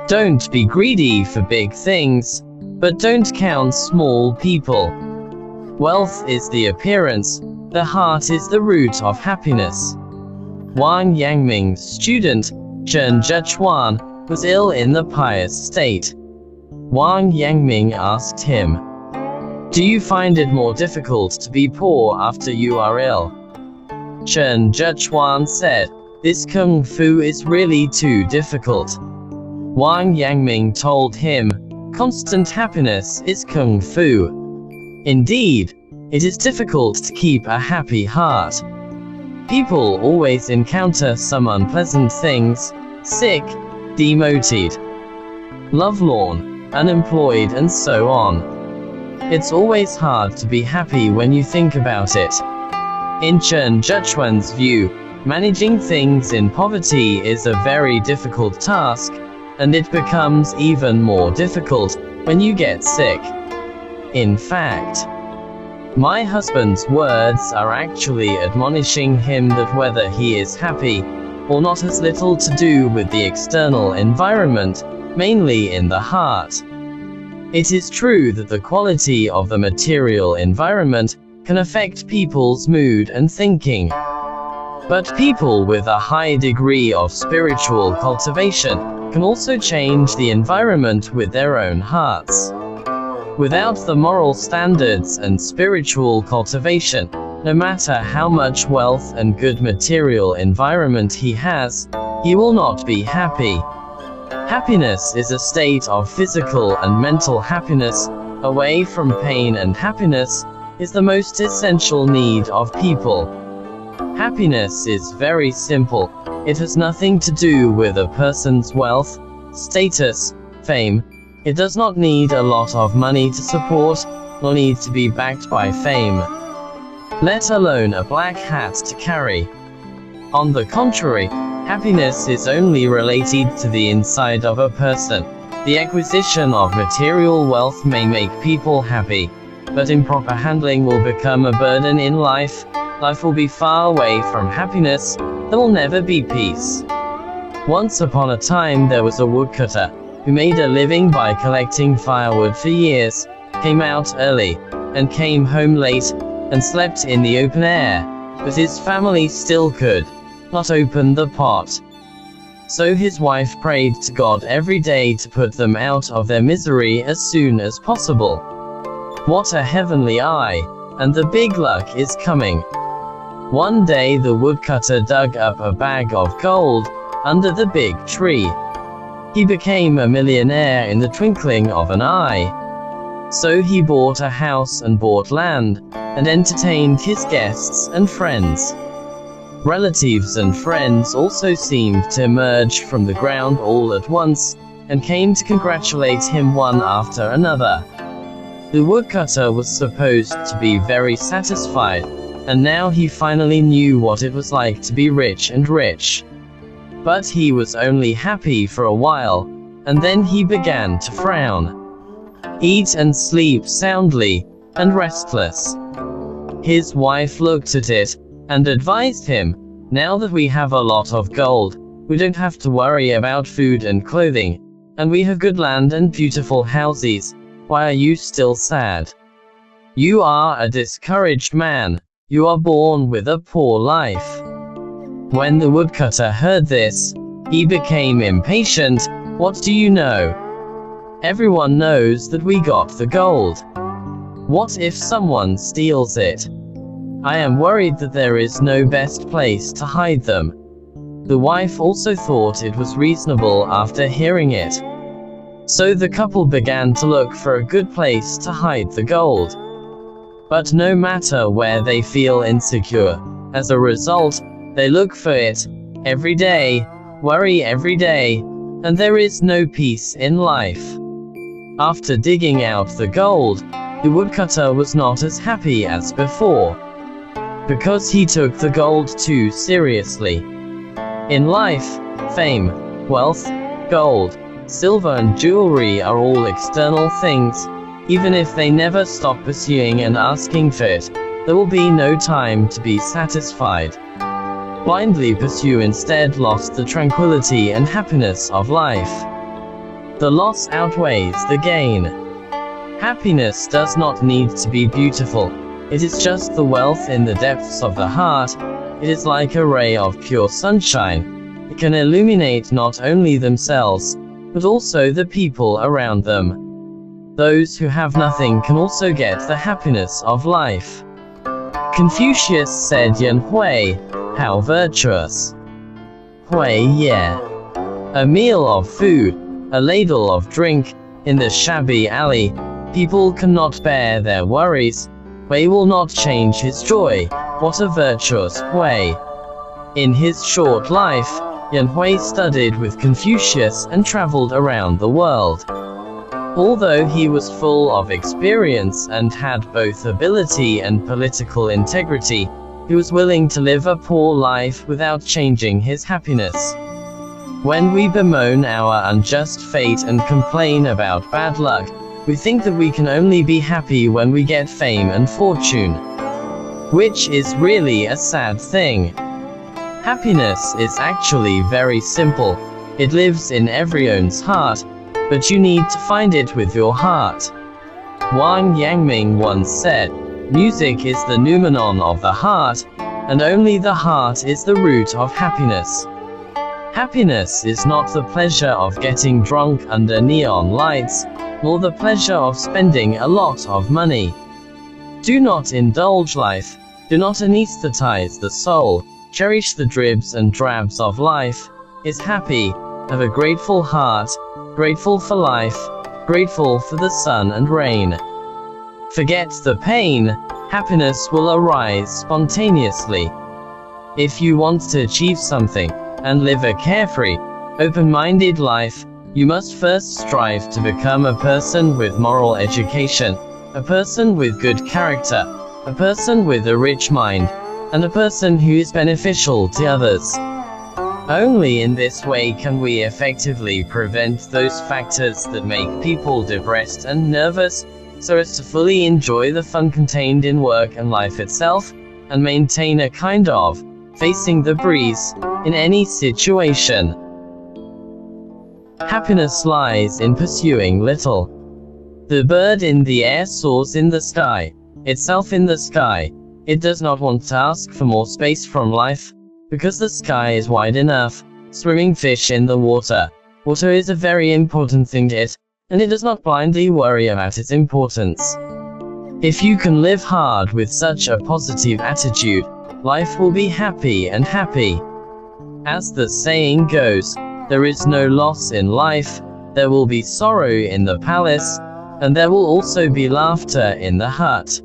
Don't be greedy for big things, but don't count small people. Wealth is the appearance, the heart is the root of happiness. Wang Yangming's student, Chen Zhechuan, was ill in the pious state. Wang Yangming asked him, "Do you find it more difficult to be poor after you are ill?" Chen Zhechuan said, "This kung fu is really too difficult." Wang Yangming told him, "Constant happiness is kung fu. Indeed, it is difficult to keep a happy heart. People always encounter some unpleasant things: sick, demoted, lovelorn, unemployed, and so on. It's always hard to be happy when you think about it." In Chen Zhechuan's view, managing things in poverty is a very difficult task, and it becomes even more difficult when you get sick. In fact, my husband's words are actually admonishing him that whether he is happy or not has little to do with the external environment, mainly in the heart. It is true that the quality of the material environment can affect people's mood and thinking. But people with a high degree of spiritual cultivation can also change the environment with their own hearts. Without the moral standards and spiritual cultivation, no matter how much wealth and good material environment he has, he will not be happy. Happiness is a state of physical and mental happiness, away from pain, and happiness is the most essential need of people. Happiness is very simple. It has nothing to do with a person's wealth, status, fame. It does not need a lot of money to support, nor need to be backed by fame, let alone a black hat to carry. On the contrary, happiness is only related to the inside of a person. The acquisition of material wealth may make people happy, but improper handling will become a burden in life. Life will be far away from happiness. There will never be peace. Once upon a time there was a woodcutter who made a living by collecting firewood for years, came out early, and came home late, and slept in the open air, but his family still could not open the pot. So his wife prayed to God every day to put them out of their misery as soon as possible. What a heavenly eye, and the big luck is coming. One day the woodcutter dug up a bag of gold under the big tree. He became a millionaire in the twinkling of an eye. So he bought a house and bought land, and entertained his guests and friends. Relatives and friends also seemed to emerge from the ground all at once, and came to congratulate him one after another. The woodcutter was supposed to be very satisfied, and now he finally knew what it was like to be rich and rich. But he was only happy for a while, and then he began to frown, eat and sleep soundly, and restless. His wife looked at it, and advised him, "Now that we have a lot of gold, we don't have to worry about food and clothing, and we have good land and beautiful houses. Why are you still sad? You are a discouraged man. You are born with a poor life." When the woodcutter heard this, he became impatient. "What do you know? Everyone knows that we got the gold. What if someone steals it? I am worried that there is no best place to hide them." The wife also thought it was reasonable after hearing it. So the couple began to look for a good place to hide the gold. But no matter where they feel insecure, as a result, they look for it every day, worry every day, and there is no peace in life. After digging out the gold, the woodcutter was not as happy as before, because he took the gold too seriously. In life, fame, wealth, gold, silver and jewelry are all external things. Even if they never stop pursuing and asking for it, there will be no time to be satisfied. Blindly pursue instead lost the tranquility and happiness of life. The loss outweighs the gain. Happiness does not need to be beautiful. It is just the wealth in the depths of the heart. It is like a ray of pure sunshine. It can illuminate not only themselves, but also the people around them. Those who have nothing can also get the happiness of life. Confucius said, "Yan hui, how virtuous. Hui ye. A meal of food, a ladle of drink, in the shabby alley. People cannot bear their worries. Hui will not change his joy. What a virtuous Hui." In his short life, Yan Hui studied with Confucius and traveled around the world. Although he was full of experience and had both ability and political integrity, he was willing to live a poor life without changing his happiness. When we bemoan our unjust fate and complain about bad luck, we think that we can only be happy when we get fame and fortune, which is really a sad thing. Happiness is actually very simple. It lives in everyone's heart, but you need to find it with your heart. Wang Yangming once said, "Music is the noumenon of the heart, and only the heart is the root of happiness." Happiness is not the pleasure of getting drunk under neon lights, nor the pleasure of spending a lot of money. Do not indulge life, do not anesthetize the soul, cherish the dribs and drabs of life. Is happy, have a grateful heart, grateful for life, grateful for the sun and rain. Forget the pain, happiness will arise spontaneously. If you want to achieve something, and live a carefree, open-minded life, you must first strive to become a person with moral education, a person with good character, a person with a rich mind, and a person who is beneficial to others. Only in this way can we effectively prevent those factors that make people depressed and nervous, so as to fully enjoy the fun contained in work and life itself, and maintain a kind of facing the breeze in any situation. Happiness lies in pursuing little. The bird in the air soars in the sky, itself in the sky. It does not want to ask for more space from life, because the sky is wide enough. Swimming fish in the water. Water is a very important thing to it, and it does not blindly worry about its importance. If you can live hard with such a positive attitude, life will be happy and happy. As the saying goes, there is no loss in life, there will be sorrow in the palace, and there will also be laughter in the hut.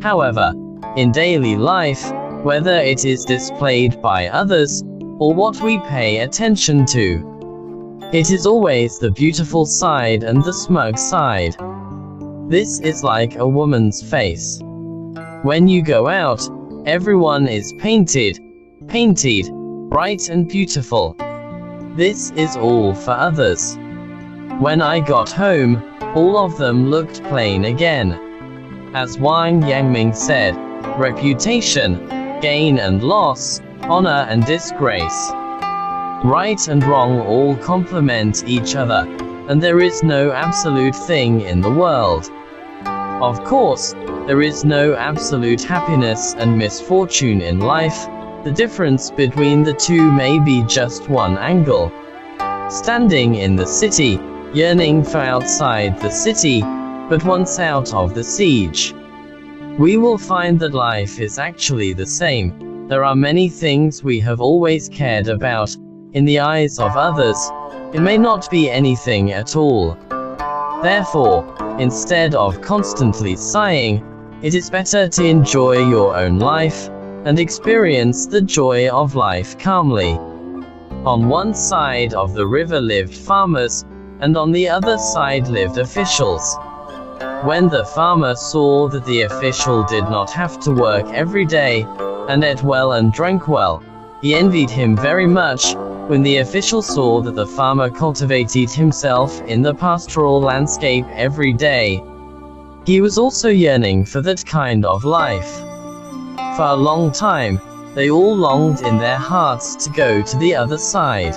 However, in daily life, whether it is displayed by others, or what we pay attention to, it is always the beautiful side and the smug side. This is like a woman's face. When you go out, everyone is painted, bright and beautiful. This is all for others. When I got home, all of them looked plain again. As Wang Yangming said, reputation, gain and loss, honor and disgrace, right and wrong all complement each other, and there is no absolute thing in the world. Of course, there is no absolute happiness and misfortune in life. The difference between the two may be just one angle. Standing in the city, yearning for outside the city, but once out of the siege, we will find that life is actually the same. There are many things we have always cared about. In the eyes of others, it may not be anything at all. Therefore, instead of constantly sighing, it is better to enjoy your own life, and experience the joy of life calmly. On one side of the river lived farmers, and on the other side lived officials. When the farmer saw that the official did not have to work every day, and ate well and drank well, he envied him very much. When the official saw that the farmer cultivated himself in the pastoral landscape every day, he was also yearning for that kind of life. For a long time, they all longed in their hearts to go to the other side.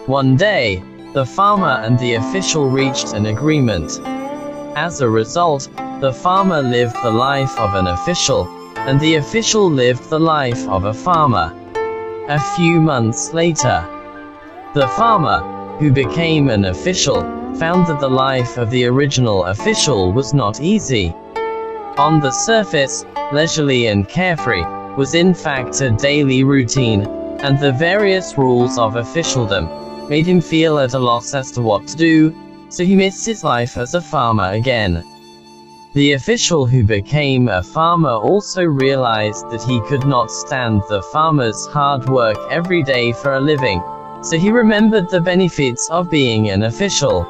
One day, The farmer and the official reached an agreement. As a result, the farmer lived the life of an official, and the official lived the life of a farmer. A few months later, the farmer, who became an official, found that the life of the original official was not easy. On the surface, leisurely and carefree, was in fact a daily routine, and the various rules of officialdom made him feel at a loss as to what to do, so he missed his life as a farmer again. The official who became a farmer also realized that he could not stand the farmer's hard work every day for a living, so he remembered the benefits of being an official.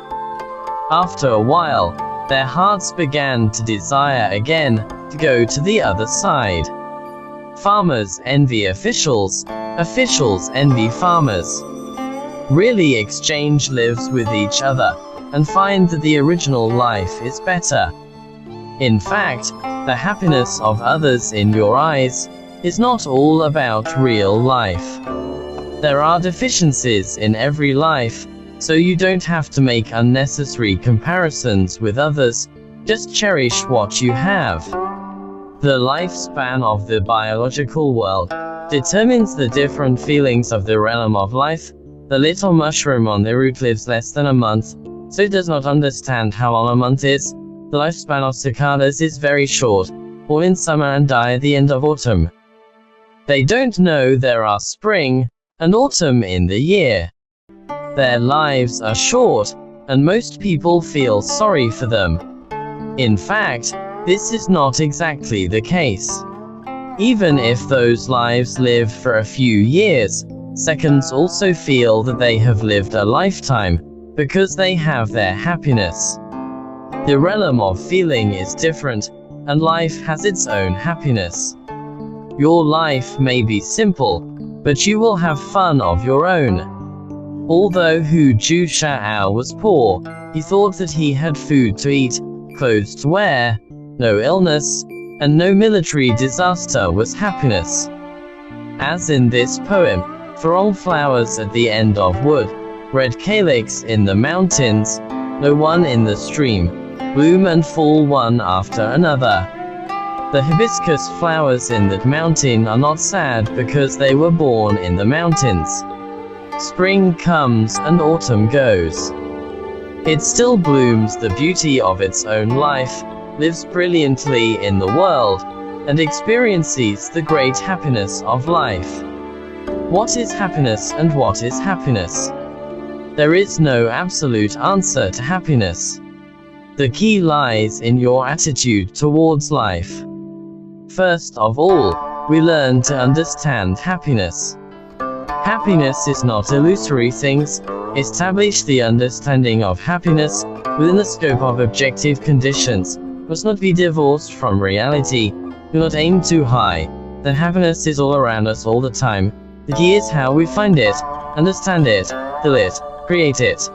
After a while, their hearts began to desire again to go to the other side. Farmers envy officials, officials envy farmers. Really exchange lives with each other, and find that the original life is better. In fact, the happiness of others in your eyes is not all about real life. There are deficiencies in every life, so you don't have to make unnecessary comparisons with others, just cherish what you have. The lifespan of the biological world determines the different feelings of the realm of life. The little mushroom on the root lives less than a month, so it does not understand how long a month is. The lifespan of cicadas is very short, born in summer and die at the end of autumn. They don't know there are spring and autumn in the year. Their lives are short, and most people feel sorry for them. In fact, this is not exactly the case. Even if those lives live for a few years, seconds also feel that they have lived a lifetime, because they have their happiness. The realm of feeling is different, and life has its own happiness. Your life may be simple, but you will have fun of your own. Although Hu Jia was poor, he thought that he had food to eat, clothes to wear, no illness, and no military disaster was happiness. As in this poem, throng flowers at the end of wood, red calyx in the mountains, no one in the stream, bloom and fall one after another. The hibiscus flowers in that mountain are not sad because they were born in the mountains. Spring comes and autumn goes. It still blooms the beauty of its own life, lives brilliantly in the world, and experiences the great happiness of life. What is happiness and what is happiness? There is no absolute answer to happiness. The key lies in your attitude towards life. First of all, we learn to understand happiness. Happiness is not illusory things. Establish the understanding of happiness within the scope of objective conditions. Must not be divorced from reality. Do not aim too high. Then happiness is all around us all the time. The key is how we find it, understand it, feel it, create it.